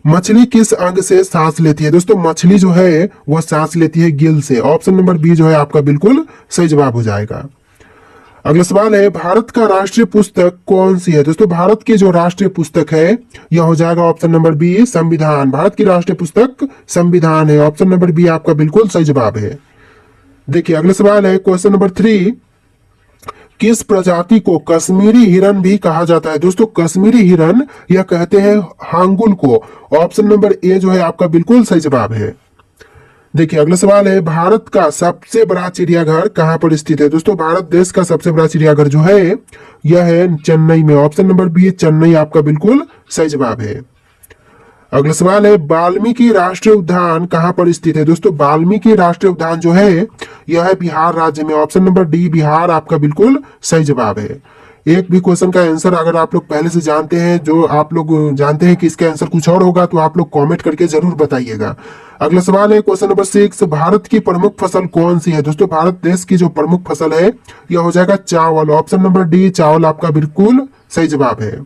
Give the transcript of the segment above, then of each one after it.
मछली किस अंग से सांस लेती है? दोस्तों मछली जो है वह सांस लेती है गिल से। ऑप्शन नंबर बी जो है आपका बिल्कुल सही जवाब हो जाएगा। अगला सवाल है, भारत का राष्ट्रीय पुस्तक कौन सी है? दोस्तों भारत की जो राष्ट्रीय पुस्तक है यह हो जाएगा ऑप्शन नंबर बी संविधान। भारत की राष्ट्रीय पुस्तक संविधान है। ऑप्शन नंबर बी आपका बिल्कुल सही जवाब है। देखिए अगला सवाल है, क्वेश्चन नंबर 3, किस प्रजाति को कश्मीरी हिरन भी कहा जाता है? दोस्तों कश्मीरी हिरन यह कहते हैं हांगुल को। ऑप्शन नंबर ए जो है आपका बिल्कुल सही जवाब है। देखिए अगला सवाल है, भारत का सबसे बड़ा चिड़ियाघर कहां पर स्थित है? दोस्तों भारत देश का सबसे बड़ा चिड़ियाघर जो है यह है चेन्नई में। ऑप्शन नंबर बी चेन्नई आपका बिल्कुल सही जवाब है। अगला सवाल है, वाल्मीकि राष्ट्रीय उद्यान कहां पर स्थित है? दोस्तों वाल्मीकि राष्ट्रीय उद्यान जो है यह है बिहार राज्य में। ऑप्शन नंबर डी बिहार आपका बिल्कुल सही जवाब है। एक भी क्वेश्चन का आंसर अगर आप लोग पहले से जानते हैं, जो आप लोग जानते हैं कि इसका आंसर कुछ और होगा, तो आप लोग कमेंट करके जरूर बताइएगा। अगला सवाल है, क्वेश्चन नंबर 6, भारत की प्रमुख फसल कौन सी है? दोस्तों भारत देश की जो प्रमुख फसल है यह हो जाएगा चावल। ऑप्शन नंबर डी चावल आपका बिल्कुल सही जवाब है।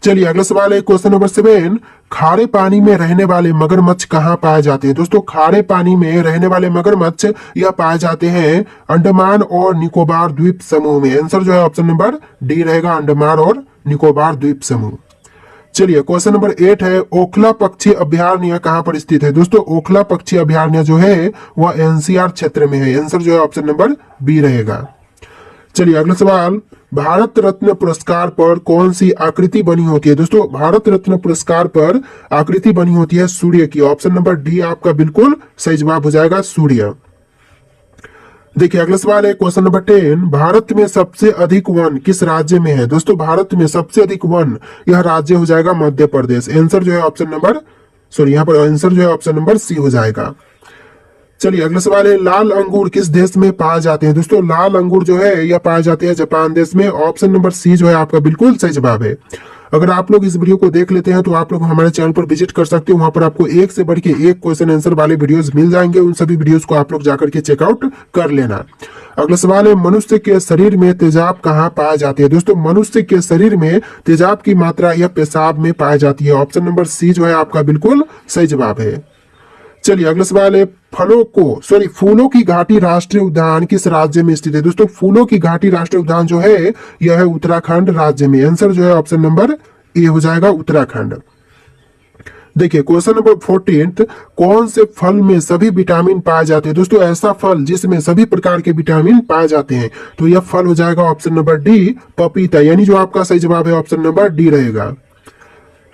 चलिए अगला सवाल है, क्वेश्चन नंबर 7, खारे पानी में रहने वाले मगरमच्छ कहाँ पाए जाते हैं? दोस्तों खारे पानी में रहने वाले मगरमच्छ यह पाए जाते हैं अंडमान और निकोबार द्वीप समूह में। आंसर जो है ऑप्शन नंबर डी रहेगा, अंडमान और निकोबार द्वीप समूह। चलिए क्वेश्चन नंबर 8 है, ओखला पक्षी अभयारण्य कहाँ पर स्थित है? दोस्तों ओखला पक्षी अभयारण्य जो है वह एनसीआर क्षेत्र में है। आंसर जो है ऑप्शन नंबर बी रहेगा। चलिए अगला सवाल, भारत रत्न पुरस्कार पर कौन सी आकृति बनी होती है? दोस्तों भारत रत्न पुरस्कार पर आकृति बनी होती है सूर्य की। ऑप्शन नंबर डी आपका बिल्कुल सही जवाब हो जाएगा, सूर्य। देखिए अगला सवाल है, क्वेश्चन नंबर 10, भारत में सबसे अधिक वन किस राज्य में है? दोस्तों भारत में सबसे अधिक वन यह राज्य हो जाएगा मध्य प्रदेश। आंसर जो है ऑप्शन नंबर यहाँ पर आंसर जो है ऑप्शन नंबर सी हो जाएगा। चलिए अगला सवाल है, लाल अंगूर किस देश में पाए जाते हैं? दोस्तों लाल अंगूर जो है यह पाए जाते हैं जापान देश में। ऑप्शन नंबर सी जो है आपका बिल्कुल सही जवाब है। अगर आप लोग इस वीडियो को देख लेते हैं तो आप लोग हमारे चैनल पर विजिट कर सकते हो। वहां पर आपको एक से बढ़ के एक क्वेश्चन आंसर वाले वीडियोस मिल जाएंगे। उन सभी वीडियोस को आप लोग जाकर के चेकआउट कर लेना। अगला सवाल है, मनुष्य के शरीर में तेजाब कहाँ पाए जाती है? दोस्तों मनुष्य के शरीर में तेजाब की मात्रा यह पेशाब में पाई जाती है। ऑप्शन नंबर सी जो है आपका बिल्कुल सही जवाब है। चलिए अगला सवाल है, फूलों की घाटी राष्ट्रीय उद्यान किस राज्य में स्थित है? दोस्तों फूलों की घाटी राष्ट्रीय उद्यान जो है यह है उत्तराखंड राज्य में। आंसर जो है ऑप्शन नंबर ए हो जाएगा, उत्तराखंड। देखिए क्वेश्चन नंबर 14, कौन से फल में सभी विटामिन पाए जाते हैं? दोस्तों ऐसा फल जिसमें सभी प्रकार के विटामिन पाए जाते हैं, तो यह फल हो जाएगा ऑप्शन नंबर डी पपीता। यानी जो आपका सही जवाब है ऑप्शन नंबर डी रहेगा।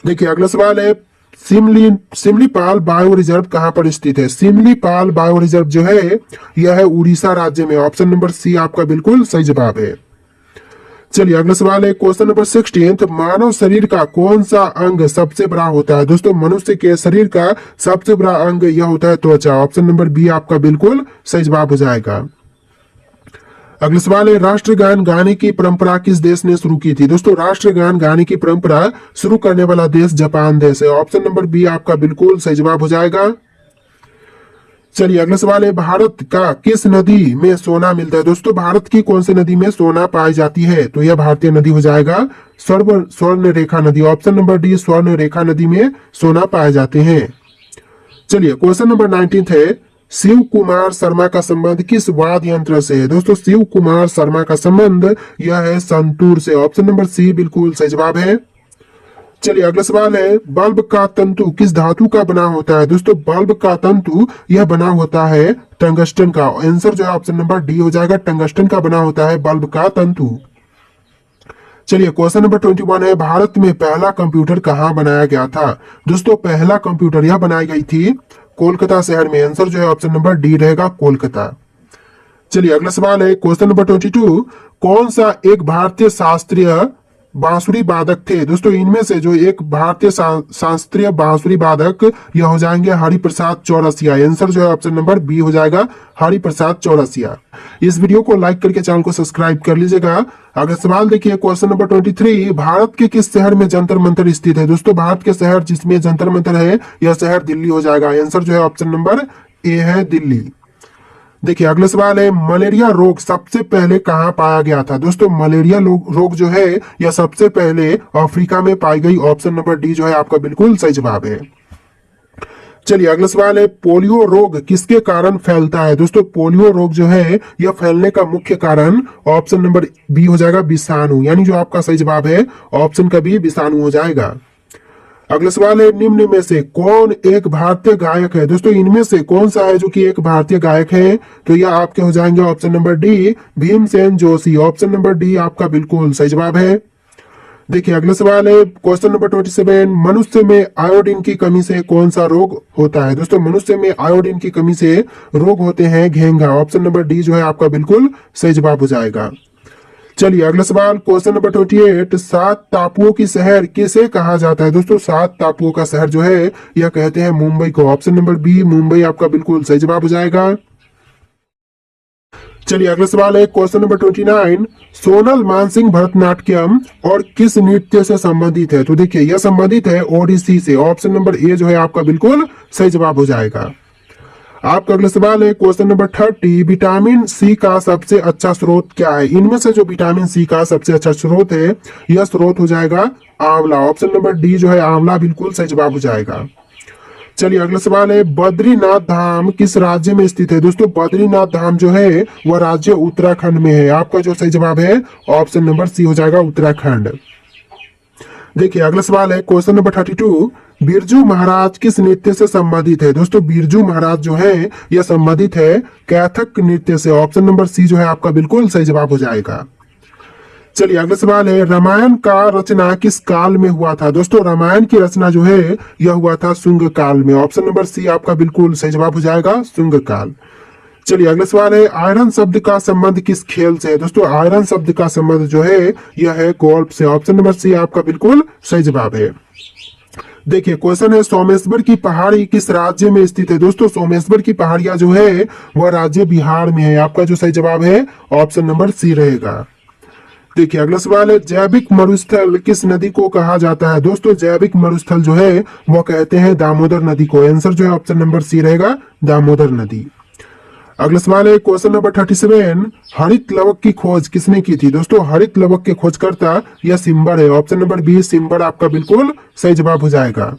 देखिए अगला सवाल है, सिमलीपाल बायो रिजर्व कहां पर स्थित है? सिमलीपाल बायो रिजर्व जो है यह है उड़ीसा राज्य में। ऑप्शन नंबर सी आपका बिल्कुल सही जवाब है। चलिए अगला सवाल है, क्वेश्चन नंबर 16, मानव शरीर का कौन सा अंग सबसे बड़ा होता है? दोस्तों मनुष्य के शरीर का सबसे बड़ा अंग यह होता है त्वचा। ऑप्शन नंबर बी आपका बिल्कुल सही जवाब हो जाएगा। अगला सवाल है, राष्ट्रगान गाने की परंपरा किस देश ने शुरू की थी? दोस्तों राष्ट्रगान गाने की परंपरा शुरू करने वाला देश जापान देश है। ऑप्शन नंबर बी आपका बिल्कुल सही जवाब हो जाएगा। चलिए अगला सवाल है, भारत का किस नदी में सोना मिलता है? दोस्तों भारत की कौन सी नदी में सोना पाई जाती है? तो यह भारतीय नदी हो जाएगा स्वर्ण रेखा नदी। ऑप्शन नंबर डी स्वर्ण रेखा नदी में सोना पाए जाते हैं। चलिए क्वेश्चन नंबर 19 है, शिव कुमार शर्मा का संबंध किस वाद्य यंत्र से है? दोस्तों शिव कुमार शर्मा का संबंध यह है संतूर से। ऑप्शन नंबर सी बिल्कुल सही जवाब है। चलिए अगला सवाल है, बल्ब का तंतु किस धातु का बना होता है? दोस्तों बल्ब का तंतु यह बना होता है टंगस्टन का। आंसर जो है ऑप्शन नंबर डी हो जाएगा, टंगस्टन का बना होता है बल्ब का तंतु। चलिए क्वेश्चन नंबर 21 है, भारत में पहला कंप्यूटर कहाँ बनाया गया था? दोस्तों पहला कंप्यूटर यह बनाई गई थी कोलकाता शहर में। आंसर जो है ऑप्शन नंबर डी रहेगा, कोलकाता। चलिए अगला सवाल है, क्वेश्चन नंबर 22, कौन सा एक भारतीय शास्त्रीय बांसुरी वादक थे? दोस्तों इनमें से जो एक भारतीय शास्त्रीय बांसुरी वादक यह हो जाएंगे हरिप्रसाद चौरसिया। आंसर जो है ऑप्शन नंबर बी हो जाएगा, हरिप्रसाद चौरसिया। इस वीडियो को लाइक करके चैनल को सब्सक्राइब कर लीजिएगा। अगला सवाल देखिए, क्वेश्चन नंबर 23, भारत के किस शहर में जंतर मंतर स्थित है? दोस्तों भारत के शहर जिसमें जंतर मंतर है यह शहर दिल्ली हो जाएगा। आंसर जो है ऑप्शन नंबर ए है, दिल्ली। देखिए अगला सवाल है, मलेरिया रोग सबसे पहले कहाँ पाया गया था? दोस्तों मलेरिया रोग जो है यह सबसे पहले अफ्रीका में पाई गई। ऑप्शन नंबर डी जो है आपका बिल्कुल सही जवाब है। चलिए अगला सवाल है, पोलियो रोग किसके कारण फैलता है? दोस्तों पोलियो रोग जो है यह फैलने का मुख्य कारण ऑप्शन नंबर बी हो जाएगा, विषाणु, यानी जो आपका सही जवाब है ऑप्शन का बी विषाणु हो जाएगा। अगला सवाल है, निम्न में से कौन एक भारतीय गायक है? दोस्तों इनमें से कौन सा है जो कि एक भारतीय गायक है? तो यह आपके हो जाएंगे option number D, Bhimsen Joshi. Option number D आपका बिल्कुल सही जवाब है। देखिए अगला सवाल है, क्वेश्चन नंबर 27, मनुष्य में आयोडीन की कमी से कौन सा रोग होता है? दोस्तों मनुष्य में आयोडीन की कमी से रोग होते हैं घेंघा। ऑप्शन नंबर डी जो है आपका बिल्कुल सही जवाब हो जाएगा। चलिए अगला सवाल, क्वेश्चन नंबर 28, सात टापुओं की शहर किसे कहा जाता है? दोस्तों सात टापुओं का शहर जो है यह कहते हैं मुंबई को। ऑप्शन नंबर बी मुंबई आपका बिल्कुल सही जवाब हो जाएगा। चलिए अगला सवाल है, क्वेश्चन नंबर 29, सोनल मानसिंह भरतनाट्यम और किस नृत्य से संबंधित है? तो देखिए यह संबंधित है ओडिसी से। ऑप्शन नंबर ए जो है आपका बिल्कुल सही जवाब हो जाएगा। आपका अगला सवाल है, क्वेश्चन नंबर 30, विटामिन सी का सबसे अच्छा स्रोत क्या है? इनमें से जो विटामिन सी का सबसे अच्छा स्रोत है यह स्रोत हो जाएगा आंवला। ऑप्शन नंबर डी जो है आंवला बिल्कुल सही जवाब हो जाएगा। चलिए अगला सवाल है, बद्रीनाथ धाम किस राज्य में स्थित है? दोस्तों बद्रीनाथ धाम जो है वह राज्य उत्तराखंड में है। आपका जो सही जवाब है ऑप्शन नंबर सी हो जाएगा उत्तराखंड। देखिए अगला सवाल है, क्वेश्चन नंबर 32, बिरजू महाराज किस नृत्य से संबंधित है? दोस्तों बिरजू महाराज जो है यह संबंधित है कैथक नृत्य से। ऑप्शन नंबर सी जो है आपका बिल्कुल सही जवाब हो जाएगा। चलिए अगला सवाल है, रामायण का रचना किस काल में हुआ था? दोस्तों रामायण की रचना जो है यह हुआ था शुंग काल में। ऑप्शन नंबर सी आपका बिल्कुल सही जवाब हो जाएगा शुंग काल। चलिए अगला सवाल है, आयरन शब्द का संबंध किस खेल से है? दोस्तों आयरन शब्द का संबंध जो है यह है गोल्फ से। ऑप्शन नंबर सी आपका बिल्कुल सही जवाब है। देखिए क्वेश्चन है, सोमेश्वर की पहाड़ी किस राज्य में स्थित है? दोस्तों सोमेश्वर की पहाड़ियां जो है वह राज्य बिहार में है। आपका जो सही जवाब है ऑप्शन नंबर सी रहेगा। देखिए अगला सवाल है, जैविक मरुस्थल किस नदी को कहा जाता है? दोस्तों जैविक मरुस्थल जो है वो कहते हैं दामोदर नदी को। आंसर जो है ऑप्शन नंबर सी रहेगा दामोदर नदी। अगला सवाल है, क्वेश्चन नंबर 37, हरित लवक की खोज किसने की थी? दोस्तों हरित लवक के खोजकर्ता यह सिम्बर है। ऑप्शन नंबर बी सिम्बर आपका बिल्कुल सही जवाब हो जाएगा।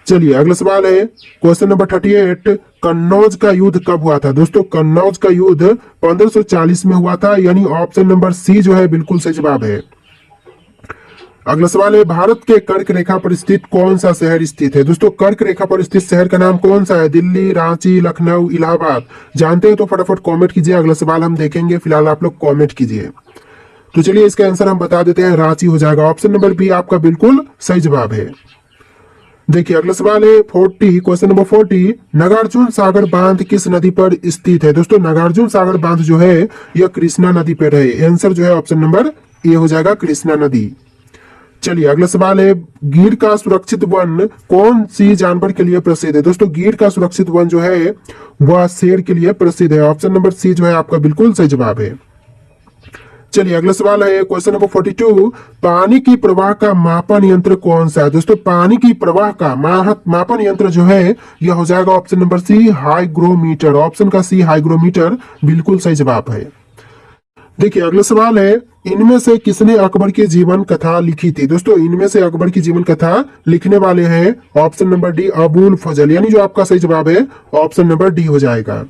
चलिए अगला सवाल है, क्वेश्चन नंबर 38, कन्नौज का युद्ध कब हुआ था? दोस्तों कन्नौज का युद्ध 1540 में हुआ था, यानी ऑप्शन नंबर सी जो है बिल्कुल सही जवाब है। अगला सवाल है, भारत के कर्क रेखा पर स्थित कौन सा शहर स्थित है? दोस्तों कर्क रेखा पर स्थित शहर का नाम कौन सा है? दिल्ली, रांची, लखनऊ, इलाहाबाद? जानते हैं तो फटाफट कमेंट कीजिए। अगला सवाल हम देखेंगे, फिलहाल आप लोग कमेंट कीजिए। तो चलिए इसका आंसर हम बता देते हैं, रांची हो जाएगा। ऑप्शन नंबर बी आपका बिल्कुल सही जवाब है। देखिए अगला सवाल है 40, क्वेश्चन नंबर 40, नागार्जुन सागर बांध किस नदी पर स्थित है? दोस्तों नागार्जुन सागर बांध जो है यह कृष्णा नदी पर है। आंसर जो है ऑप्शन नंबर ए हो जाएगा कृष्णा नदी। चलिए अगला सवाल है, गिर का सुरक्षित वन कौन सी जानवर के लिए प्रसिद्ध है? दोस्तों गिर का सुरक्षित वन जो है वह शेर के लिए प्रसिद्ध है। ऑप्शन नंबर सी जो है आपका बिल्कुल सही जवाब है। चलिए अगला सवाल है, क्वेश्चन नंबर 42, पानी की प्रवाह का मापन यंत्र कौन सा है? दोस्तों पानी की प्रवाह का मापन यंत्र जो है यह हो जाएगा option number C hygrometer. Option का सी हाइग्रोमीटर बिल्कुल सही जवाब है। देखिए अगला सवाल है, इनमें से किसने अकबर की जीवन कथा लिखी थी? दोस्तों इनमें से अकबर की जीवन कथा लिखने वाले हैं ऑप्शन नंबर डी अबुल फजल, यानी जो आपका सही जवाब है ऑप्शन नंबर डी हो जाएगा।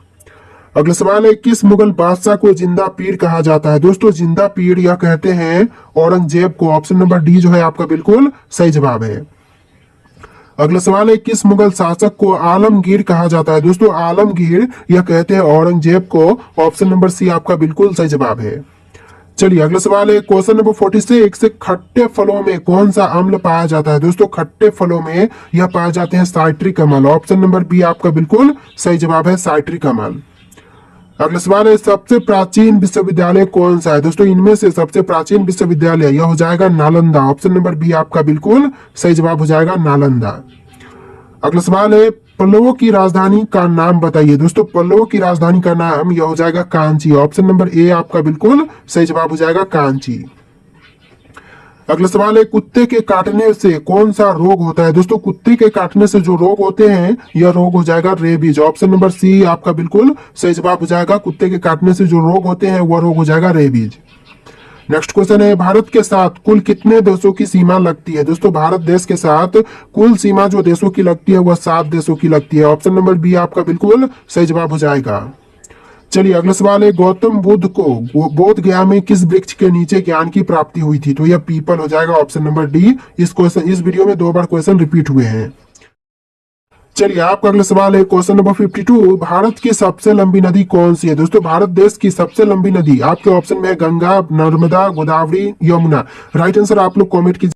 अगला सवाल है, किस मुगल बादशाह को जिंदा पीर कहा जाता है? दोस्तों जिंदा पीर यह कहते हैं औरंगजेब को। ऑप्शन नंबर डी जो है आपका बिल्कुल सही जवाब है। अगला सवाल है, किस मुगल शासक को आलमगीर कहा जाता है? दोस्तों आलमगीर यह कहते हैं औरंगजेब को। ऑप्शन नंबर सी आपका बिल्कुल सही जवाब है। चलिए अगला सवाल है, क्वेश्चन नंबर 46, खट्टे फलों में कौन सा अम्ल पाया जाता है? दोस्तों खट्टे फलों में यह पाए जाते हैं साइट्रिक अम्ल। ऑप्शन नंबर बी आपका बिल्कुल सही जवाब है साइट्रिक अम्ल। अगला सवाल है, सबसे प्राचीन विश्वविद्यालय कौन सा है? दोस्तों इनमें से सबसे प्राचीन विश्वविद्यालय यह हो जाएगा नालंदा। ऑप्शन नंबर बी आपका बिल्कुल सही जवाब हो जाएगा नालंदा। अगला सवाल है, पल्लवों की राजधानी का नाम बताइए। दोस्तों पल्लवों की राजधानी का नाम यह हो जाएगा कांची। ऑप्शन नंबर ए आपका बिल्कुल सही जवाब हो जाएगा कांची। अगला सवाल है, कुत्ते के काटने से कौन सा रोग होता है? दोस्तों कुत्ते के काटने से जो रोग होते हैं यह रोग हो जाएगा रेबीज। ऑप्शन नंबर सी आपका बिल्कुल सही जवाब हो जाएगा। कुत्ते के काटने से जो रोग होते हैं वह रोग हो जाएगा रेबीज। नेक्स्ट क्वेश्चन है, भारत के साथ कुल कितने देशों की सीमा लगती है? दोस्तों भारत देश के साथ कुल सीमा जो देशों की लगती है वह 7 देशों की लगती है। ऑप्शन नंबर बी आपका बिल्कुल सही जवाब हो जाएगा। चलिए अगला सवाल है, गौतम बुद्ध को बोध गया में किस वृक्ष के नीचे ज्ञान की प्राप्ति हुई थी? तो यह पीपल हो जाएगा। Option number D. इस वीडियो में 2 बार क्वेश्चन रिपीट हुए हैं। चलिए आपका अगला सवाल है, क्वेश्चन नंबर 52, भारत की सबसे लंबी नदी कौन सी है? दोस्तों भारत देश की सबसे लंबी नदी आपके ऑप्शन में है गंगा, नर्मदा, गोदावरी, यमुना। राइट आंसर आप लोग कॉमेंट कीजिए।